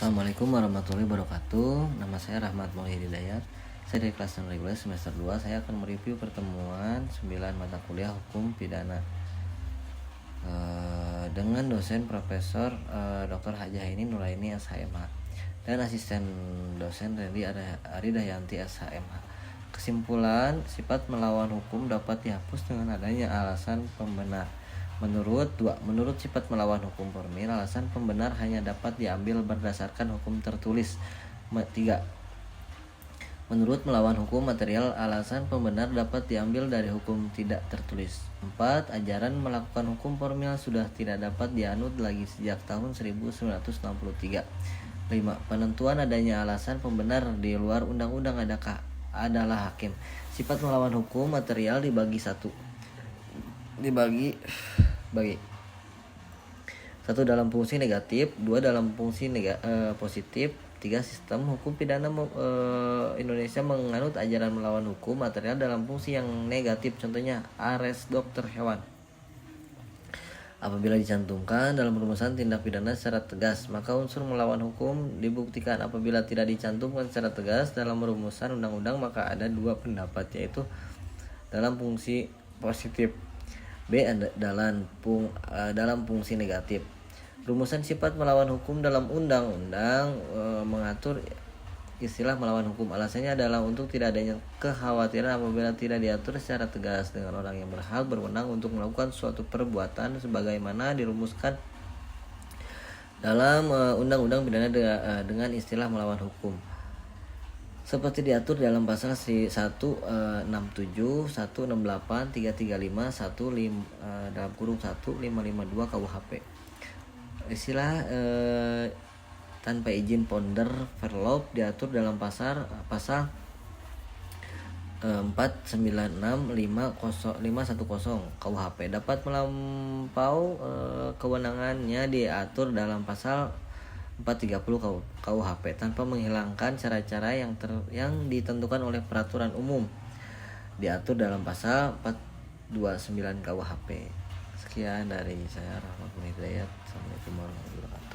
Assalamualaikum warahmatullahi wabarakatuh. Nama saya Rahmat Maulidi Hidayat. Saya dari kelas 6 reguler semester 2. Saya akan mereview pertemuan 9 mata kuliah hukum pidana dengan dosen Profesor Dr. Hajah ini Nuraini SHMH dan asisten dosen Redi Aridahyanti SHMH. Kesimpulan, sifat melawan hukum dapat dihapus dengan adanya alasan pembenar. Menurut sifat melawan hukum formil, alasan pembenar hanya dapat diambil berdasarkan hukum tertulis. 3. Menurut melawan hukum material, alasan pembenar dapat diambil dari hukum tidak tertulis. 4. Ajaran melakukan hukum formil sudah tidak dapat dianut lagi sejak tahun 1963. 5. Penentuan adanya alasan pembenar di luar undang-undang adalah hakim. Sifat melawan hukum material dibagi 1 dalam fungsi negatif, 2 dalam fungsi positif, 3 sistem hukum pidana Indonesia menganut ajaran melawan hukum material dalam fungsi yang negatif, contohnya ares dokter hewan apabila dicantumkan dalam rumusan tindak pidana secara tegas, maka unsur melawan hukum dibuktikan. Apabila tidak dicantumkan secara tegas dalam rumusan undang-undang, maka ada 2 pendapat, yaitu dalam fungsi positif, B dalam fungsi negatif. Rumusan sifat melawan hukum dalam undang-undang mengatur istilah melawan hukum. Alasannya adalah untuk tidak adanya kekhawatiran apabila tidak diatur secara tegas dengan orang yang berhak berwenang untuk melakukan suatu perbuatan sebagaimana dirumuskan dalam undang-undang pidana dengan istilah melawan hukum, seperti diatur dalam pasal 167, 168, 335, 1 dalam kurung 1, 552 KUHP. Istilah tanpa izin ponder verloop diatur dalam pasal 496 510 KUHP. Dapat melampau kewenangannya diatur dalam pasal 430 KUHP tanpa menghilangkan cara-cara yang ditentukan oleh peraturan umum diatur dalam pasal 429 KUHP. Sekian dari saya, Rahmat Hidayat. Assalamualaikum warahmatullahi wabarakatuh.